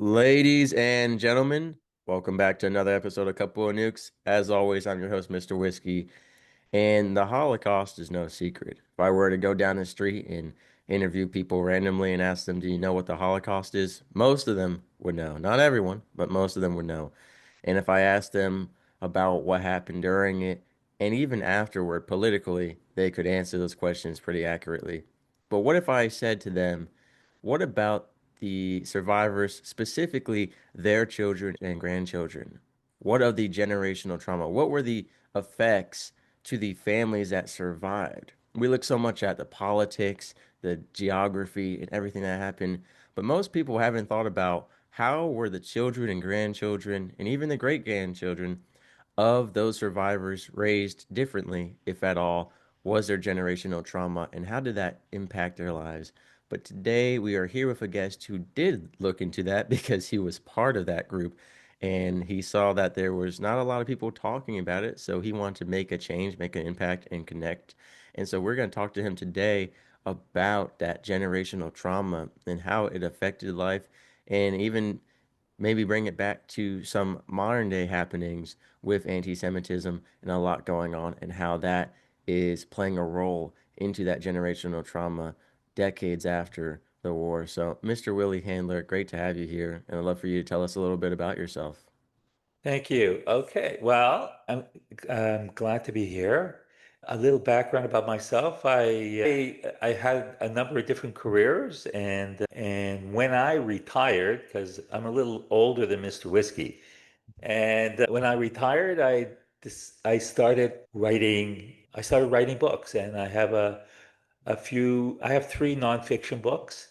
Ladies and gentlemen, welcome back to another episode of Couple of Nukes. As always, I'm your host, Mr. Whiskey, and the Holocaust is no secret. If I were to go down the street and interview people randomly and ask them, do you know what the Holocaust is? Most of them would know. Not everyone, but most of them would know. And if I asked them about what happened during it and even afterward, politically, they could answer those questions pretty accurately. But what if I said to them, what about the survivors, specifically their children and grandchildren? What of the generational trauma? What were the effects to the families that survived? We look so much at the politics, the geography, and everything that happened, but most people haven't thought about how were the children and grandchildren and even the great grandchildren of those survivors raised differently, if at all, was there generational trauma, and how did that impact their lives? But today we are here with a guest who did look into that because he was part of that group and he saw that there was not a lot of people talking about it. So he wanted to make a change, make an impact, and connect. And so we're going to talk to him today about that generational trauma and how it affected life and even maybe bring it back to some modern day happenings with anti-Semitism and a lot going on, and how that is playing a role into that generational trauma decades after the war. So, Mr. Willie Handler, great to have you here, and I'd love for you to tell us a little bit about yourself. Thank you. Okay. Well, I'm glad to be here. A little background about myself. I had a number of different careers, and when I retired, because I'm a little older than Mr. Whiskey, and when I retired, I started writing. I started writing books, and I have a few. I have three nonfiction books,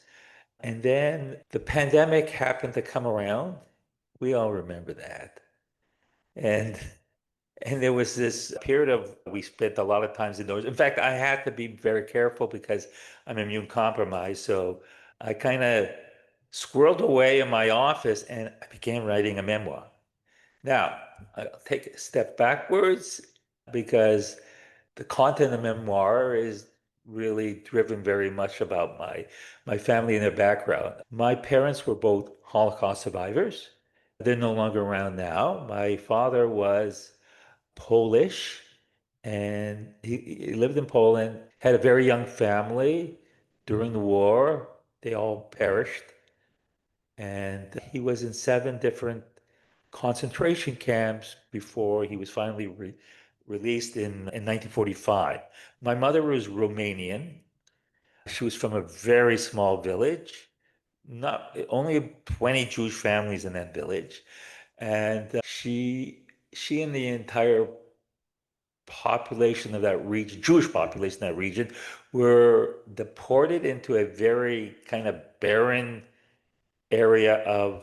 and then the pandemic happened to come around. We all remember that. And and there was this period of we spent a lot of times indoors. In fact, I had to be very careful because I'm immune compromised. So I kind of squirreled away in my office and I began writing a memoir. Now, I'll take a step backwards because the content of the memoir is really driven very much about my family and their background. My parents were both Holocaust survivors. They're no longer around now. My father was Polish and he lived in Poland, had a very young family during the war. They all perished. And he was in seven different concentration camps before he was finally released in 1945. My mother was Romanian. She was from a very small village, not only 20 Jewish families in that village. And she and the entire population of that region, Jewish population of that region, were deported into a very kind of barren area of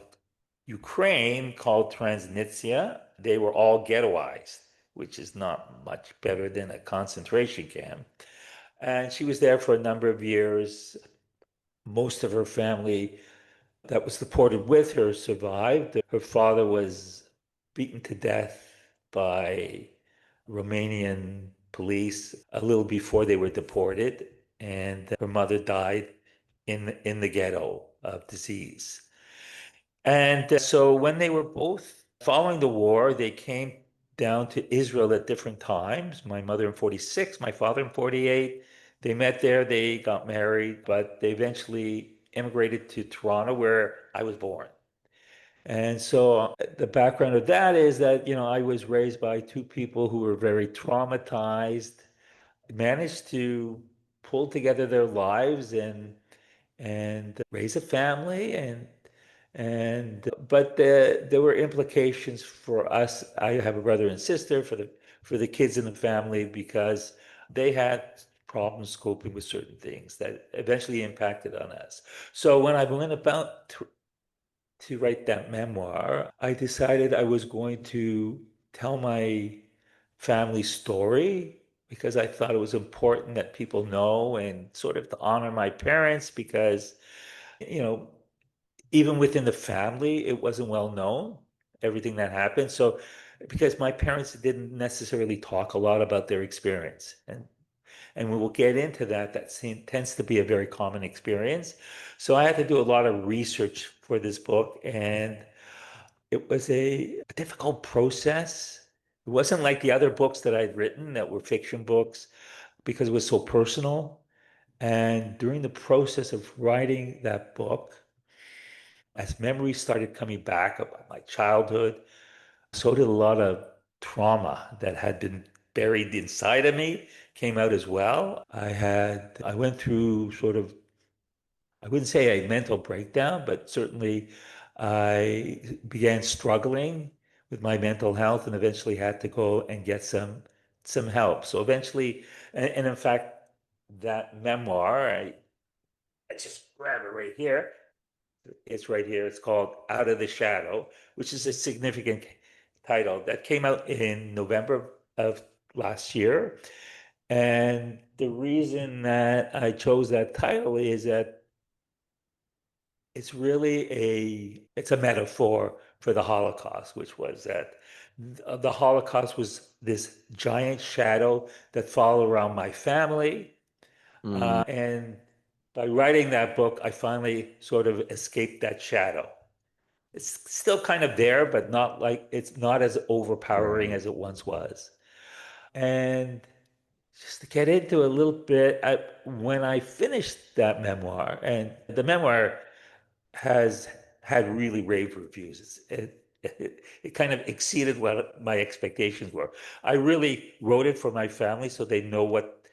Ukraine called Transnistria. They were all ghettoized, which is not much better than a concentration camp. And she was there for a number of years. Most of her family that was deported with her survived. Her father was beaten to death by Romanian police a little before they were deported, and her mother died in the ghetto of disease. And so when they were both following the war, they came down to Israel at different times. My mother in 46, my father in 48. They met there, they got married, but they eventually immigrated to Toronto, where I was born. And so the background of that is that, I was raised by two people who were very traumatized, managed to pull together their lives and raise a family but there were implications for us. I have a brother and sister for the kids in the family because they had problems coping with certain things that eventually impacted on us. So when I went about to write that memoir, I decided I was going to tell my family story because I thought it was important that people know and sort of to honor my parents because, you know, even within the family, it wasn't well known, everything that happened. So, because my parents didn't necessarily talk a lot about their experience. And we will get into that. Tends to be a very common experience. So I had to do a lot of research for this book, and it was a difficult process. It wasn't like the other books that I'd written that were fiction books because it was so personal. And during the process of writing that book, as memories started coming back about my childhood, so did a lot of trauma that had been buried inside of me came out as well. I went through sort of, I wouldn't say a mental breakdown, but certainly I began struggling with my mental health and eventually had to go and get some help. So eventually, and in fact, that memoir, I just grab it right here. It's right here. It's called Out of the Shadow, which is a significant title that came out in November of last year. And the reason that I chose that title is that it's a metaphor for the Holocaust, which was that the Holocaust was this giant shadow that followed around my family. Mm, And by writing that book, I finally sort of escaped that shadow. It's still kind of there, but it's not as overpowering right. as it once was. And just to get into a little bit, when I finished that memoir, and the memoir has had really rave reviews. It kind of exceeded what my expectations were. I really wrote it for my family so they know what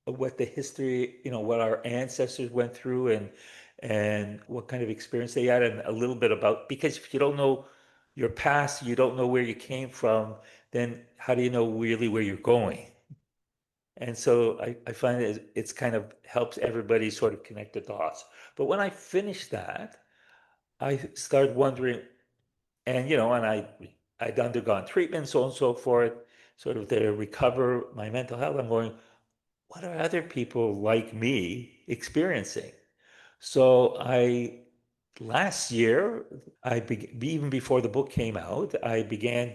the history, what our ancestors went through and what kind of experience they had and a little bit about because if you don't know your past, you don't know where you came from, then how do you know really where you're going? And so I find it's kind of helps everybody sort of connect the dots. But when I finished that, I started wondering, and I'd undergone treatment, so on and so forth, sort of to recover my mental health. I'm going, what are other people like me experiencing? So last year, even before the book came out, I began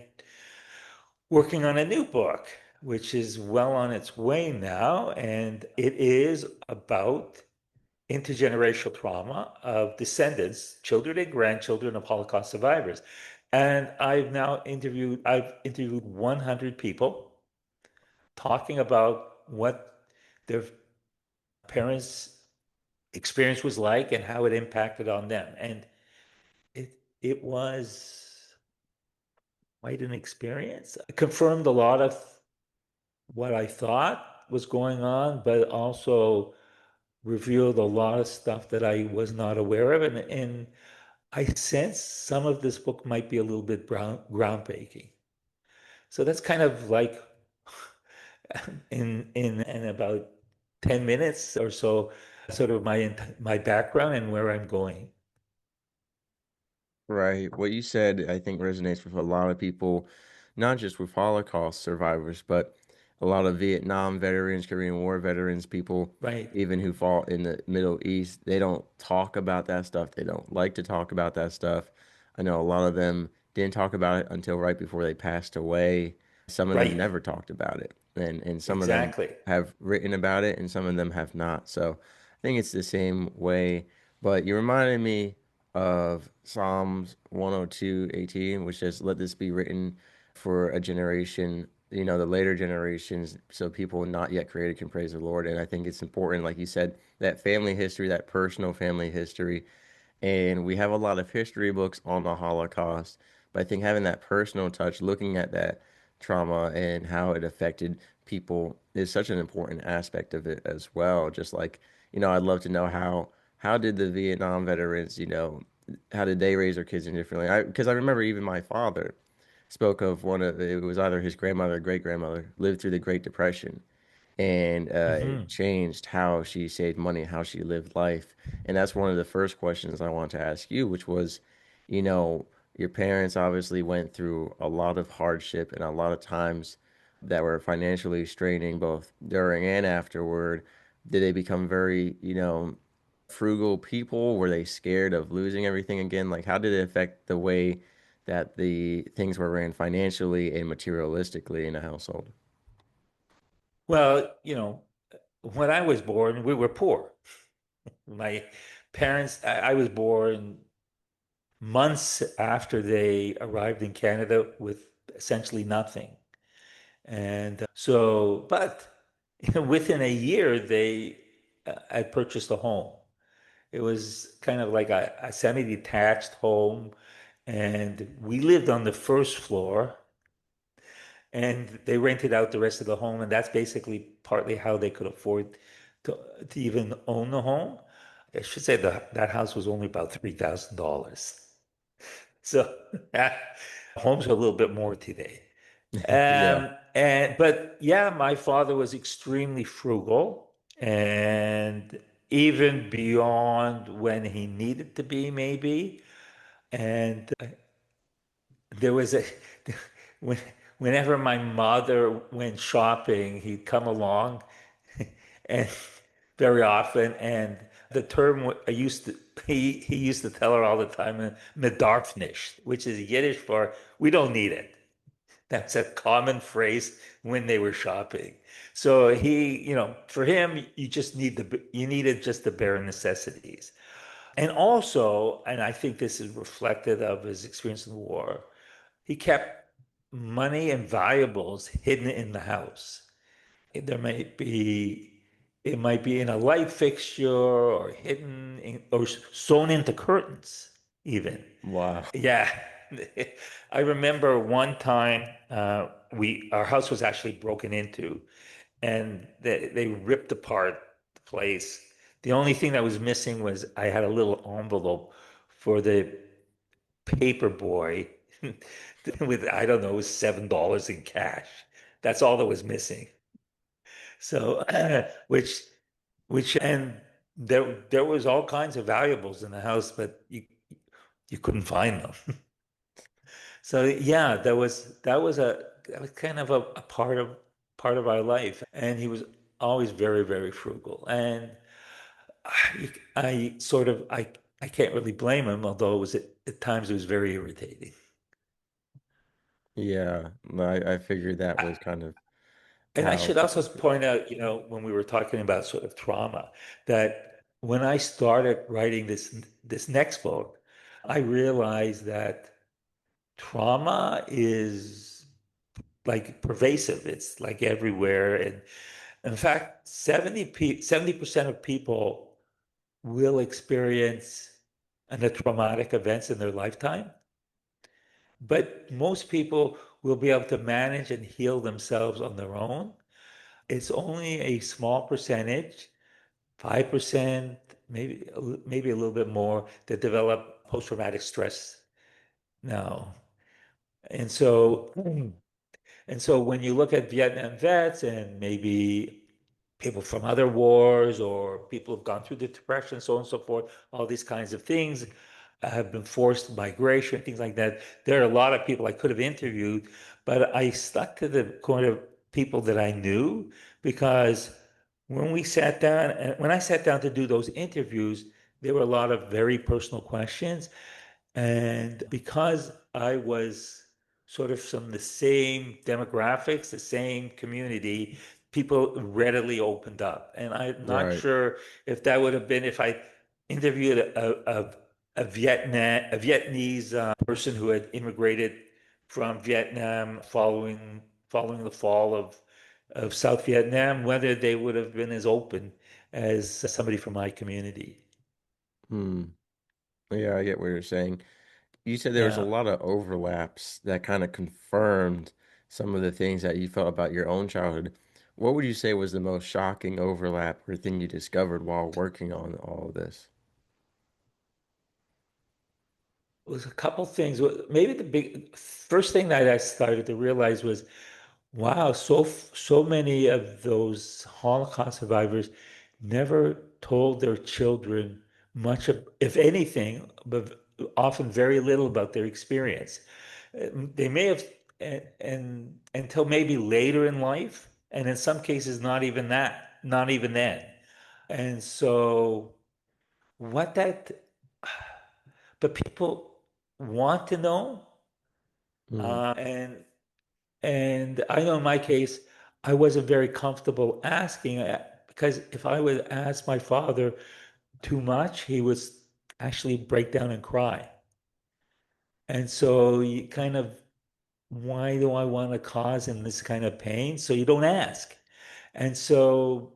working on a new book, which is well on its way now, and it is about intergenerational trauma of descendants, children and grandchildren of Holocaust survivors. And I've interviewed 100 people talking about what their parents' experience was like and how it impacted on them. And it was quite an experience. It confirmed a lot of what I thought was going on, but also revealed a lot of stuff that I was not aware of. And I sense some of this book might be a little bit groundbreaking. So that's kind of like in about 10 minutes or so, sort of my background and where I'm going. Right. What you said, I think, resonates with a lot of people, not just with Holocaust survivors, but a lot of Vietnam veterans, Korean War veterans, people Right, even who fought in the Middle East. They don't talk about that stuff. They don't like to talk about that stuff. I know a lot of them didn't talk about it until right before they passed away. Some of them right, never talked about it, and some of them exactly. have written about it, and some of them have not. So I think it's the same way. But you reminded me of Psalms 102:18, which says, "Let this be written for a generation, the later generations, so people not yet created can praise the Lord." And I think it's important, like you said, that family history, that personal family history. And we have a lot of history books on the Holocaust, but I think having that personal touch, looking at that trauma and how it affected people is such an important aspect of it as well. Just like, I'd love to know how did the Vietnam veterans, how did they raise their kids in differently? Because I remember even my father spoke of it was either his grandmother or great grandmother lived through the Great Depression and it Hmm. changed how she saved money, how she lived life. And that's one of the first questions I want to ask you, which was, you know, your parents obviously went through a lot of hardship and a lot of times that were financially straining both during and afterward. Did they become very, frugal people? Were they scared of losing everything again? Like, how did it affect the way that the things were ran financially and materialistically in a household? Well, when I was born, we were poor. My parents, I was born months after they arrived in Canada with essentially nothing. And but within a year, they had purchased a home. It was kind of like a semi-detached home, and we lived on the first floor, and they rented out the rest of the home, and that's basically partly how they could afford to, to even own the home. I should say that house was only about $3,000. So homes are a little bit more today. Yeah. And but yeah, my father was extremely frugal and even beyond when he needed to be, maybe. And there was a when whenever my mother went shopping, he'd come along and very often, and the term I used to he used to tell her all the time, "medarfnish," which is Yiddish for "we don't need it." That's a common phrase when they were shopping. So for him, you needed just the bare necessities. And also, and I think this is reflected of his experience in the war, he kept money and valuables hidden in the house. There might be, it might be in a light fixture or or sewn into curtains, even. Wow. Yeah. I remember one time our house was actually broken into and they ripped apart the place. The only thing that was missing was I had a little envelope for the paper boy with, I don't know, $7 in cash. That's all that was missing. So, and there was all kinds of valuables in the house, but you couldn't find them. So yeah, that was kind of a part of our life, and he was always very, very frugal. And I sort of I can't really blame him, although it was at times it was very irritating. Yeah. I figured that was kind of And I how should also point out, when we were talking about sort of trauma, that when I started writing this next book, I realized that trauma is like pervasive. It's like everywhere. And in fact, 70% of people will experience a traumatic events in their lifetime, but most people will be able to manage and heal themselves on their own. It's only a small percentage, 5%, maybe a little bit more, that develop post-traumatic stress now. And so And so when you look at Vietnam vets and maybe people from other wars or people who've gone through the Depression, so on and so forth, all these kinds of things have been forced migration, things like that. There are a lot of people I could have interviewed, but I stuck to the kind of people that I knew because when I sat down to do those interviews, there were a lot of very personal questions. And because I was sort of from the same demographics, the same community, people readily opened up. And I'm not right. sure if that would have been if I interviewed a Vietnamese person who had immigrated from Vietnam following the fall of South Vietnam, whether they would have been as open as somebody from my community. Hmm. Yeah, I get what you're saying. You said there was a Yeah. lot of overlaps that kind of confirmed some of the things that you felt about your own childhood. What would you say was the most shocking overlap or thing you discovered while working on all of this? Was a couple things. Maybe the big first thing that I started to realize was, wow, so many of those Holocaust survivors never told their children much of, if anything, but often very little about their experience. They may have, and until maybe later in life, and in some cases, not even then. And so, what that, but people want to know. Hmm. Uh, and and I know in my case, I wasn't very comfortable asking because if I would ask my father too much, he would actually break down and cry. And so you kind of, why do I want to cause him this kind of pain? So you don't ask. And so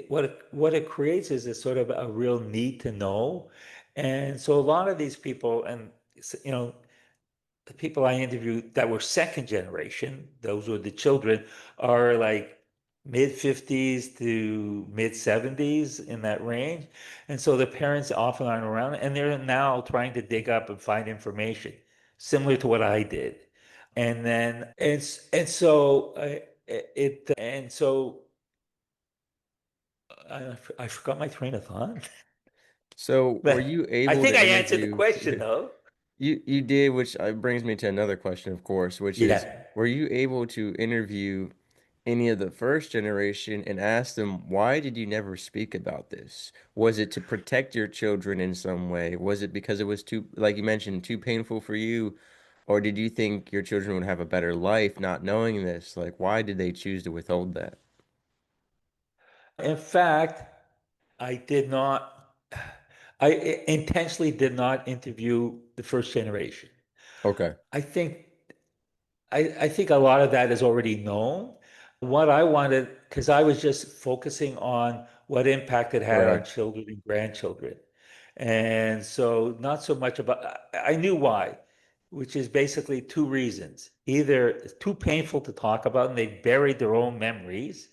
what it creates is a sort of a real need to know. And so a lot of these people, and the people I interviewed that were second generation, those were the children, are like mid 50s to mid 70s in that range. And so the parents often aren't around and they're now trying to dig up and find information similar to what I did. And then and so it and so I forgot my train of thought. So, were But you I able think to I answered the interview? question though. You did, which brings me to another question, of course, which is, Yeah. were you able to interview any of the first generation and ask them, why did you never speak about this? Was it to protect your children in some way? Was it because it was too, like you mentioned, too painful for you? Or did you think your children would have a better life not knowing this? Like, why did they choose to withhold that? In fact, I did not, I intentionally did not interview the first generation. Okay. I think I think a lot of that is already known. What I wanted, because I was just focusing on what impact it had on Right. children and grandchildren. And so not so much about, I knew why, which is basically two reasons. Either it's too painful to talk about and they buried their own memories,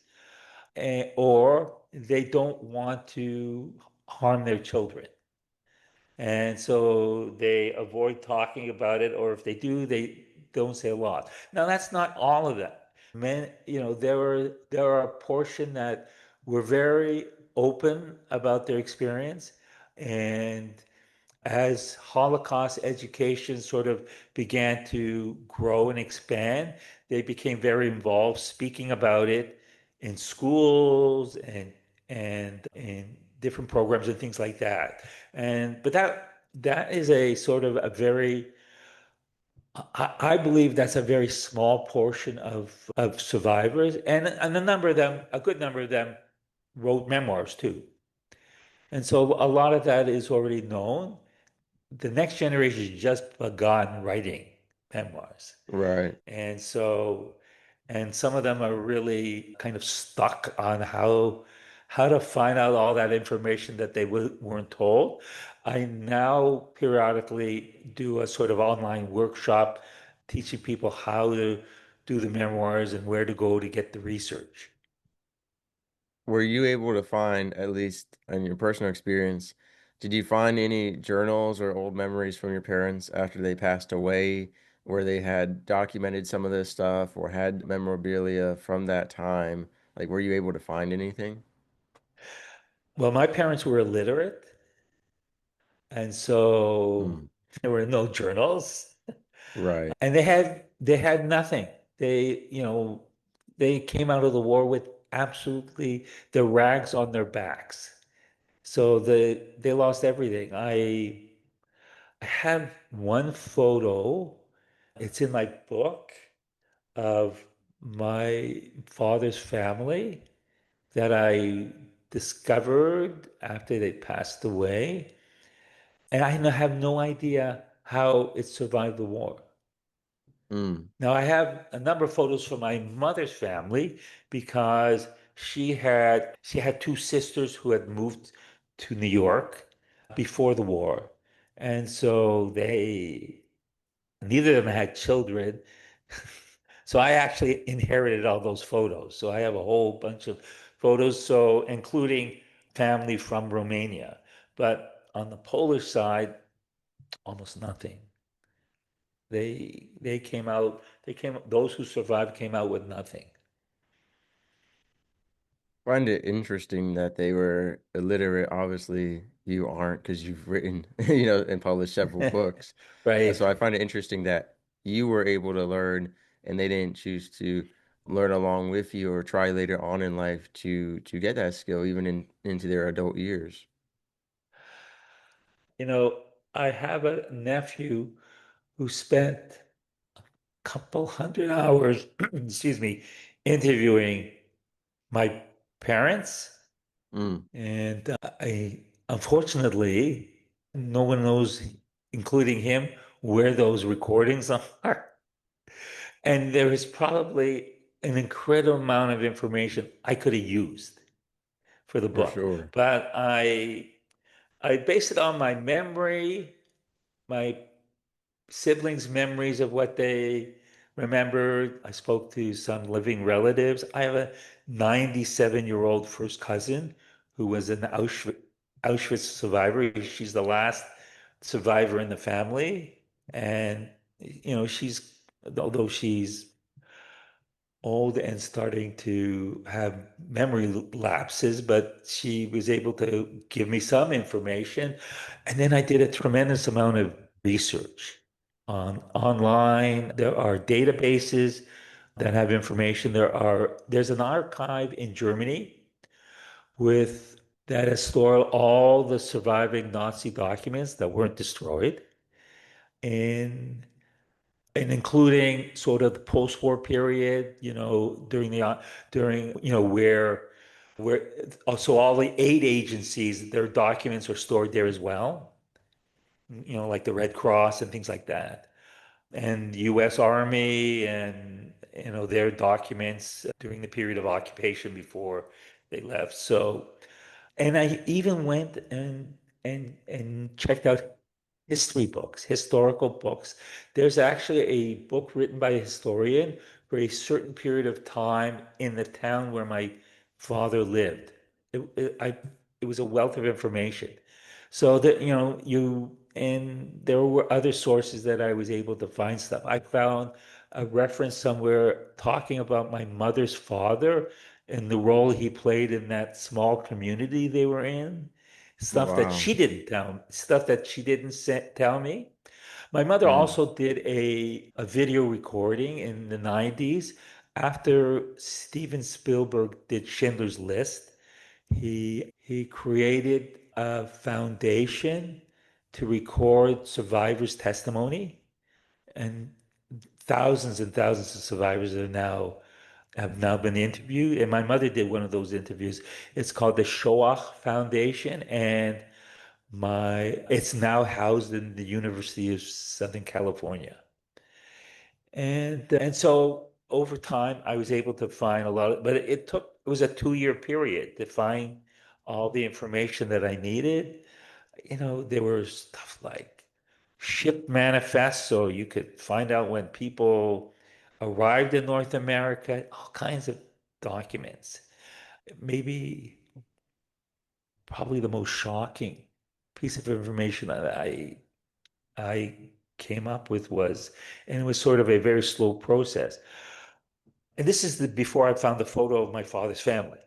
or they don't want to harm their children. And so they avoid talking about it, or if they do, they don't say a lot. Now, that's not all of them. There are a portion that were very open about their experience, and as Holocaust education sort of began to grow and expand, they became very involved speaking about it in schools and in different programs and things like that. But that is a sort of a very I believe that's a very small portion of survivors, and a good number of them wrote memoirs too. And so a lot of that is already known. The next generation has just begun writing memoirs. Right. And so, and some of them are really kind of stuck on how to find out all that information that they weren't told. I now periodically do a sort of online workshop teaching people how to do the memoirs and where to go to get the research. Were you able to find, at least in your personal experience, did you find any journals or old memories from your parents after they passed away where they had documented some of this stuff or had memorabilia from that time? Like, were you able to find anything? Well, my parents were illiterate, and so Mm, there were no journals. right. And they had nothing. They came out of the war with absolutely the rags on their backs. So they lost everything. I have one photo. It's in my book of my father's family that I discovered after they passed away. And I have no idea how it survived the war. Mm, Now, I have a number of photos from my mother's family because she had two sisters who had moved to New York before the war. And so neither of them had children. So I actually inherited all those photos. So I have a whole bunch of photos, so including family from Romania. But on the Polish side, almost nothing. Those who survived came out with nothing. find it interesting that they were illiterate. Obviously, you aren't because you've written, and published several books. So Right. I find it interesting that you were able to learn and they didn't choose to learn along with you or try later on in life to get that skill even into their adult years. You know, I have a nephew who spent a couple hundred hours, excuse me, interviewing my parents Mm, And unfortunately, no one knows, including him, where those recordings are. And there is probably an incredible amount of information I could have used for the for book. sure. But I based it on my memory, my siblings' memories of what they remembered. I spoke to some living relatives. I have a 97-year-old first cousin who was an Auschwitz survivor. She's the last survivor in the family. And, although she's old and starting to have memory lapses, but she was able to give me some information. And then I did a tremendous amount of research on online. There are databases that have information. There's an archive in Germany with that has stored all the surviving Nazi documents that weren't destroyed in and including sort of the post-war period, during where also all the aid agencies, their documents are stored there as well, like the Red Cross and things like that, and U.S. Army and their documents during the period of occupation before they left. So and I even went and checked out history books, historical books. There's actually a book written by a historian for a certain period of time in the town where my father lived. It was a wealth of information. So that, and there were other sources that I was able to find stuff. I found a reference somewhere talking about my mother's father and the role he played in that small community they were in. Wow. Stuff that she didn't tell me. My mother Mm, also did a video recording in the 90s after Steven Spielberg did Schindler's List. He created a foundation to record survivors' testimony, and thousands of survivors have now been interviewed. And my mother did one of those interviews. It's called the Shoah Foundation, and my it's now housed in the University of Southern California. And so over time, I was able to find a lot of, but it was a 2-year period to find all the information that I needed. There was stuff like ship manifests, so you could find out when people arrived in North America, all kinds of documents. Maybe probably the most shocking piece of information that I came up with and it was sort of a very slow process. And this is before I found the photo of my father's family.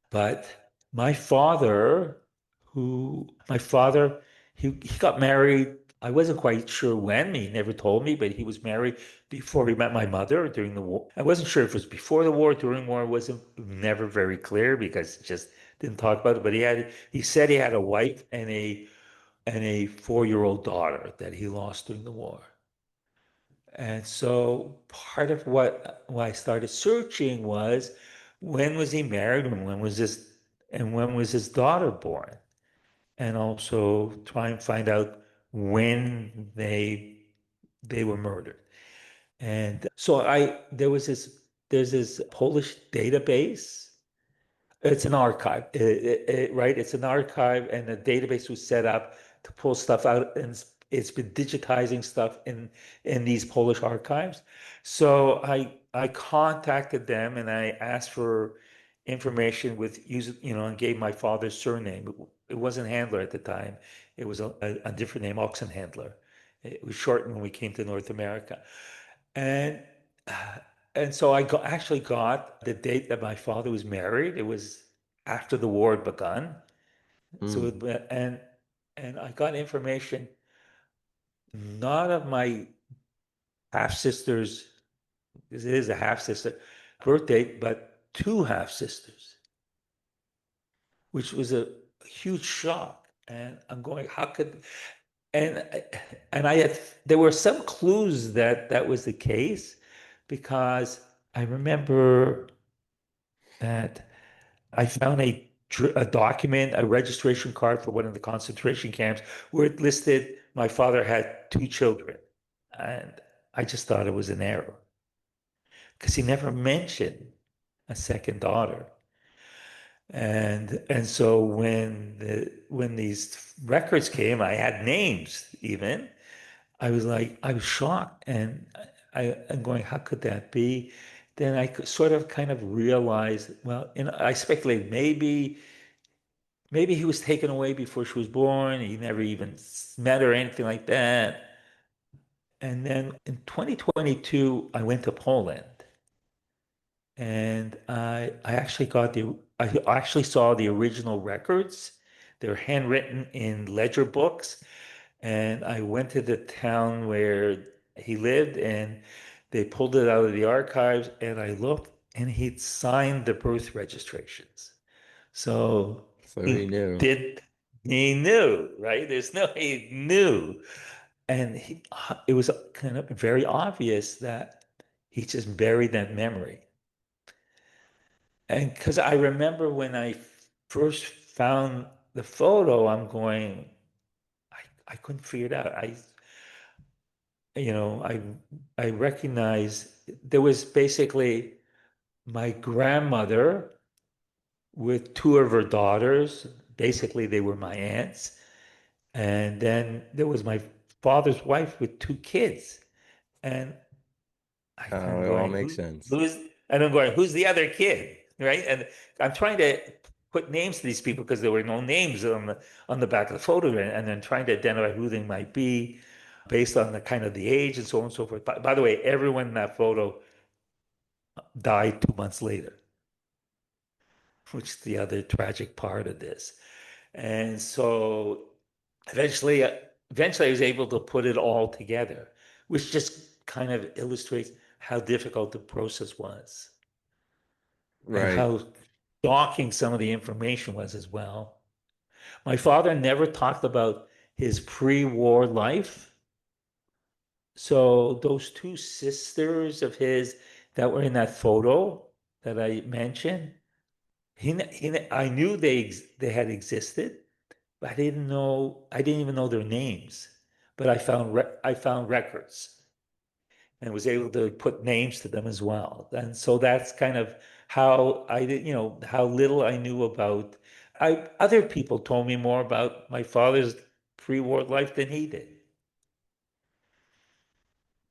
But my father, my father, he got married. I wasn't quite sure when. He never told me, but he was married before he met my mother during the war. I wasn't sure if it was before the war, during war. It wasn't never very clear because it just didn't talk about it. But he said he had a wife and a 4-year-old daughter that he lost during the war. And so part of what I started searching was when was he married and when was his daughter born? And also try and find out when they were murdered. And so I there was this there's this Polish database. It's an archive, right? It's an archive, and the database was set up to pull stuff out, and it's been digitizing stuff in these Polish archives. So I contacted them and I asked for information with using, and gave my father's surname. It wasn't Handler at the time. It was a different name, Handler. It was shortened when we came to North America. And and so actually got the date that my father was married. It was after the war had begun. So mm. and I got information not of my half sisters, because it is a half sister birth date, but two half sisters, which was a huge shock. And I'm going, how could and and I had there were some clues that that was the case because I remember that I found a document, a registration card for one of the concentration camps where it listed my father had two children. And I just thought it was an error because he never mentioned a second daughter. And so when these records came, I had names even. I was shocked, and I'm going, how could that be? Then sort of kind of realized, well, I speculate maybe he was taken away before she was born. He never even met her or anything like that. And then in 2022, I went to Poland, and I actually I actually saw the original records. They're handwritten in ledger books. And I went to the town where he lived, and they pulled it out of the archives, and I looked, and he'd signed the birth registrations. So So he he knew. did, he knew, right? There's no, he knew. And it was kind of very obvious that he just buried that memory. And because I remember when I first found the photo, I'm going, I couldn't figure it out. You know, I recognize there was basically my grandmother with two of her daughters. Basically, they were my aunts. And then there was my father's wife with two kids. And I'm It all going, makes sense. and I'm going, who's the other kid? Right? And I'm trying to put names to these people because there were no names on the back of the photo, and then trying to identify who they might be based on the kind of the age and so on and so forth. By the way, everyone in that photo died 2 months later, which is the other tragic part of this. And so eventually, eventually I was able to put it all together, which just kind of illustrates how difficult the process was and Right. how shocking some of the information was as well. My father never talked about his pre-war life. So those two sisters of his that were in that photo that I mentioned, I knew they had existed, but I didn't even know their names. But I found records and was able to put names to them as well. And so that's kind of how I did, how little I knew about. Other people told me more about my father's pre-war life than he did.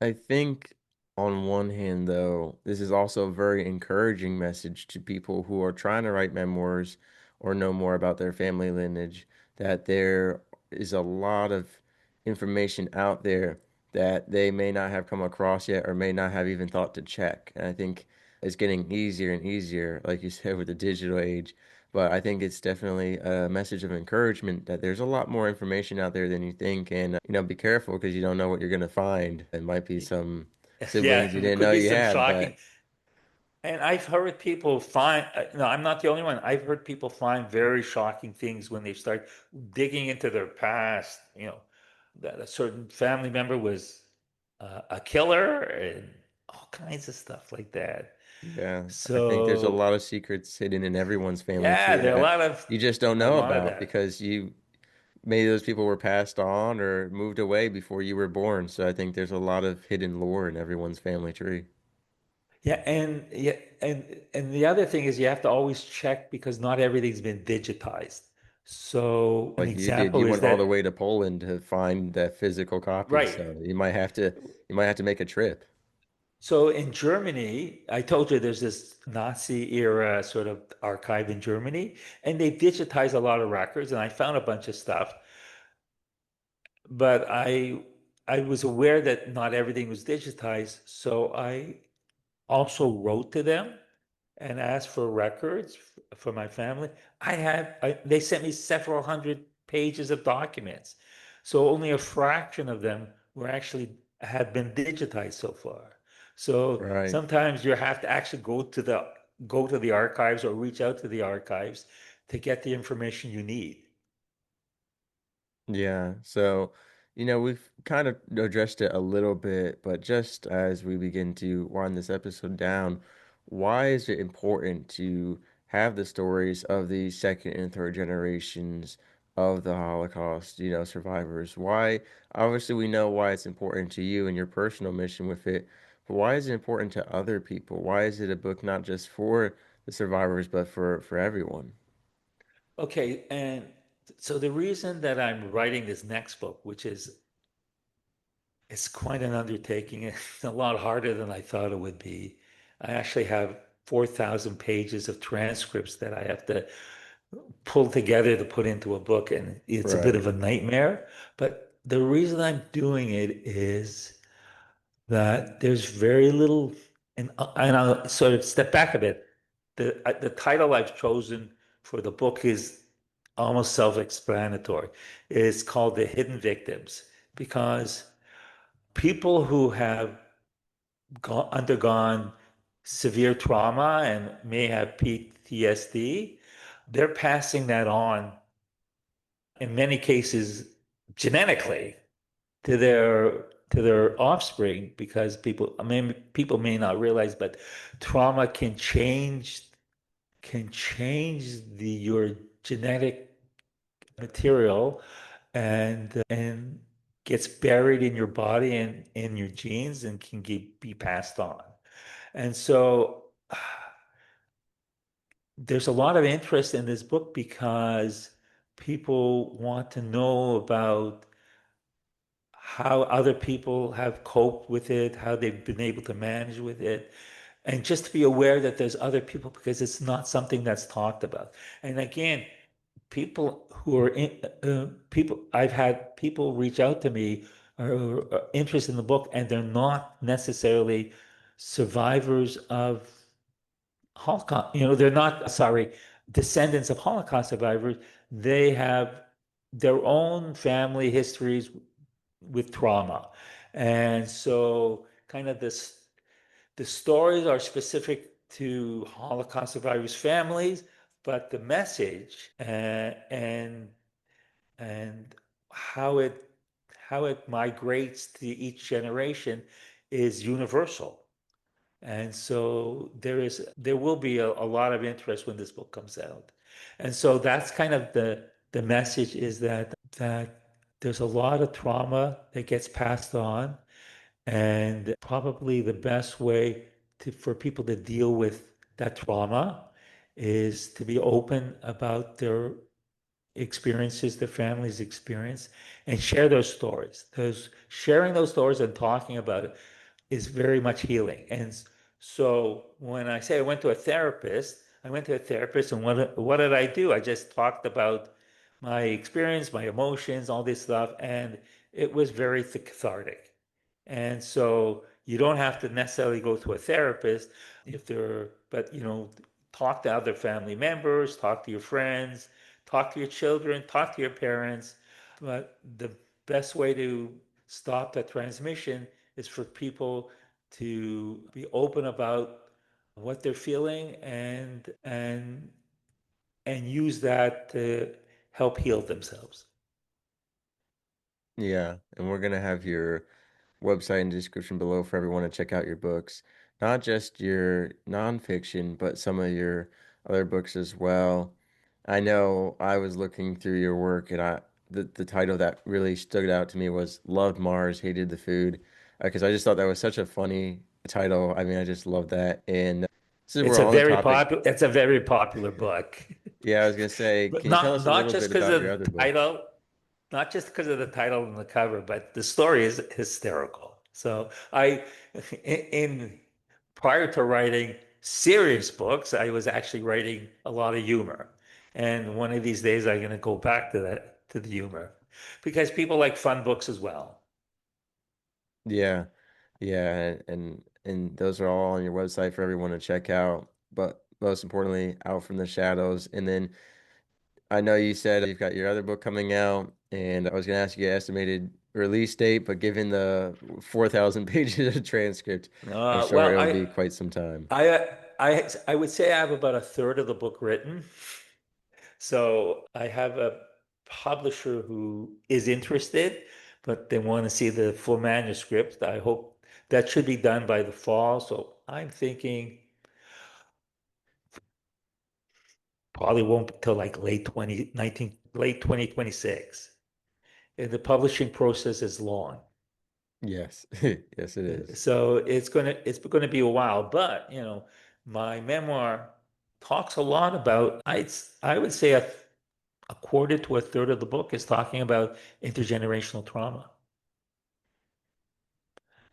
I think on one hand, though, this is also a very encouraging message to people who are trying to write memoirs or know more about their family lineage, that there is a lot of information out there that they may not have come across yet or may not have even thought to check. And I think it's getting easier and easier, like you said, with the digital age. But I think it's definitely a message of encouragement that there's a lot more information out there than you think. And, be careful because you don't know what you're going to find. It might be some Yeah, siblings you there didn't could know be you some had, shocking. but And I've heard people find, no, I'm not the only one. I've heard people find very shocking things when they start digging into their past, that a certain family member was a killer and all kinds of stuff like that. yeah, I think there's a So, lot of secrets hidden in everyone's family yeah, tree there are that you just don't a know lot of about that. because maybe those people were passed on or moved away before you were born. So I think there's a lot of hidden lore in everyone's family tree. Yeah, and the other thing is you have to always check because not everything's been digitized. So an Like you did, example you is went all the that, way to Poland to find that physical copy. right. So you might have to make a trip. So in Germany, I told you there's this Nazi era sort of archive in Germany, and they digitize a lot of records, and I found a bunch of stuff. But I was aware that not everything was digitized, so I also wrote to them and asked for records for my family. They sent me several hundred pages of documents. So only a fraction of them were actually have been digitized so far. So Right. sometimes you have to actually go to the archives or reach out to the archives to get the information you need. Yeah. So, we've kind of addressed it a little bit, but just as we begin to wind this episode down, why is it important to have the stories of the second and third generations of the Holocaust, survivors. Why? Obviously, we know why it's important to you and your personal mission with it, but why is it important to other people? Why is it a book not just for the survivors, but for everyone? Okay, and so the reason that I'm writing this next book, which is it's quite an undertaking, it's a lot harder than I thought it would be. I actually have 4,000 pages of transcripts that I have to pull together to put into a book, and it's a bit Right. of a nightmare. But the reason I'm doing it is that there's very little, and I'll sort of step back a bit. The title I've chosen for the book is almost self-explanatory. It's called The Hidden Victims because people who have undergone severe trauma and may have PTSD, they're passing that on in many cases genetically to their offspring because people may not realize, but trauma can change your genetic material and gets buried in your body and in your genes and can be passed on. And so there's a lot of interest in this book because people want to know about how other people have coped with it, how they've been able to manage with it, and just to be aware that there's other people because it's not something that's talked about. And again, people who are people, I've had people reach out to me are interested in the book, and they're not necessarily survivors of Holocaust. They're not, sorry, descendants of Holocaust survivors. They have their own family histories with trauma. And so kind of the stories are specific to Holocaust survivors' families, but the message and how it migrates to each generation is universal. And so there will be a lot of interest when this book comes out. And so that's kind of the message is that there's a lot of trauma that gets passed on, and probably the best way for people to deal with that trauma is to be open about their experiences, their families' experience, and share those stories. Those sharing those stories and talking about it is very much healing. And so when I say I went to a therapist, and what did I do? I just talked about my experience, my emotions, all this stuff, and it was very cathartic. And so you don't have to necessarily go to a therapist but talk to other family members, talk to your friends, talk to your children, talk to your parents. But the best way to stop that transmission is for people to be open about what they're feeling and use that to help heal themselves. Yeah, and we're gonna have your website in the description below for everyone to check out your books. Not just your nonfiction, but some of your other books as well. I know I was looking through your work and the title that really stood out to me was Loved Mars, Hated the Food. Because I just thought that was such a funny title. I mean, I just love that. And since we're on the topic, It's a very popular book. yeah, I was gonna say, But can you tell not us a not little just bit because about of your the other book? title, not just because of the title and the cover, but the story is hysterical. So in prior to writing serious books, I was actually writing a lot of humor. And one of these days, I'm going to go back to the humor, because people like fun books as well. Yeah. Yeah, and those are all on your website for everyone to check out. But most importantly, Out from the Shadows. And then I know you said you've got your other book coming out, and I was gonna ask you an estimated release date, but given the 4,000 pages of transcript, I'm sure Well, it'll be quite some time. I would say I have about a third of the book written. So I have a publisher who is interested, but they want to see the full manuscript. I hope that should be done by the fall. So I'm thinking probably won't till like late 2026. And the publishing process is long. Yes. Yes, it is. So it's gonna be a while, but my memoir talks a lot about I would say a quarter to a third of the book is talking about intergenerational trauma.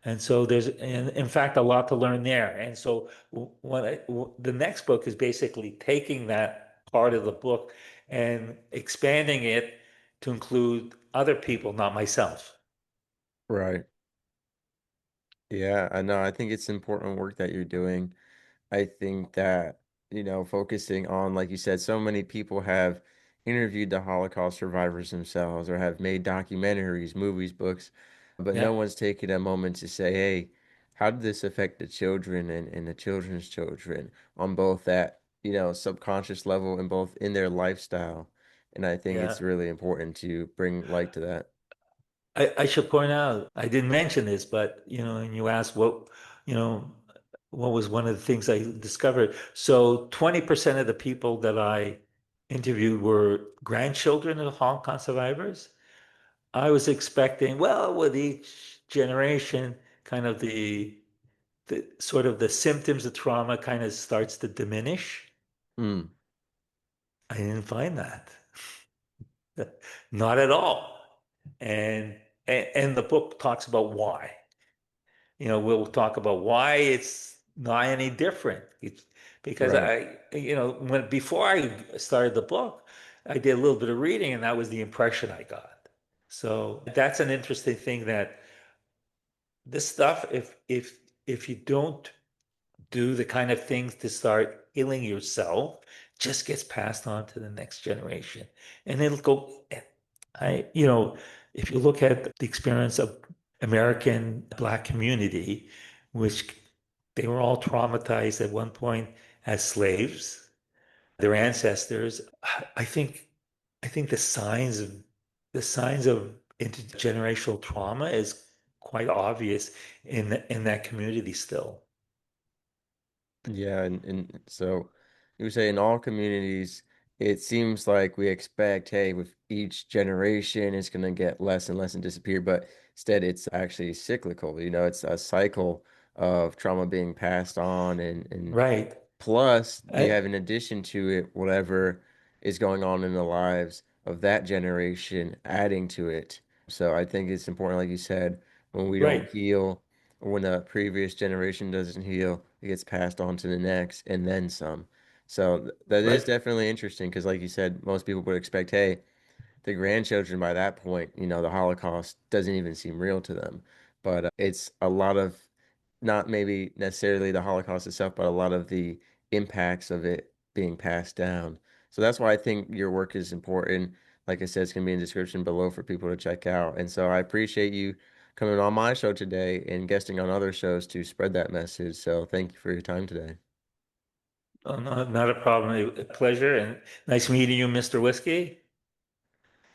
And so there's, in fact, a lot to learn there. And so the next book is basically taking that part of the book and expanding it to include other people, not myself. Right. Yeah, I know. I think it's important work that you're doing. I think that, focusing on, like you said, so many people have interviewed the Holocaust survivors themselves or have made documentaries, movies, books, but no Yeah, one's taken a moment to say, hey, how did this affect the children and the children's children on both that, subconscious level and both in their lifestyle? And I think it's yeah. really important to bring light to that. I should point out, I didn't mention this, but and you asked you know, what was one of the things I discovered. So 20% of the people that I interviewed were grandchildren of Holocaust survivors. I was expecting, well, with each generation, kind of the sort of the symptoms of trauma kind of starts to diminish. Mm, I didn't find that. Not at all. And and the book talks about why. We'll talk about why it's not any different. It's because right. when before I started the book, I did a little bit of reading, and that was the impression I got. So that's an interesting thing that this stuff, if you don't do the kind of things to start healing yourself, just gets passed on to the next generation. And it'll go, if you look at the experience of American Black community, which they were all traumatized at one point as slaves, their ancestors, I think, I think the signs of intergenerational trauma is quite obvious in that community still. Yeah, and so you would say in all communities, it seems like we expect, hey, with each generation, it's going to get less and less and disappear, but instead it's actually cyclical. It's a cycle of trauma being passed on and Right. plus, you I, have in addition to it, whatever is going on in the lives of that generation adding to it. So I think it's important, like you said, when we don't right. heal, or when the previous generation doesn't heal, it gets passed on to the next and then some. So that is Right. definitely interesting because, like you said, most people would expect, hey, the grandchildren by that point, the Holocaust doesn't even seem real to them. But it's a lot of not maybe necessarily the Holocaust itself, but a lot of the impacts of it being passed down. So that's why I think your work is important. Like I said, it's going to be in the description below for people to check out. And so I appreciate you coming on my show today and guesting on other shows to spread that message. So thank you for your time today. Oh, no, not a problem. A pleasure and nice meeting you, Mr. Whiskey.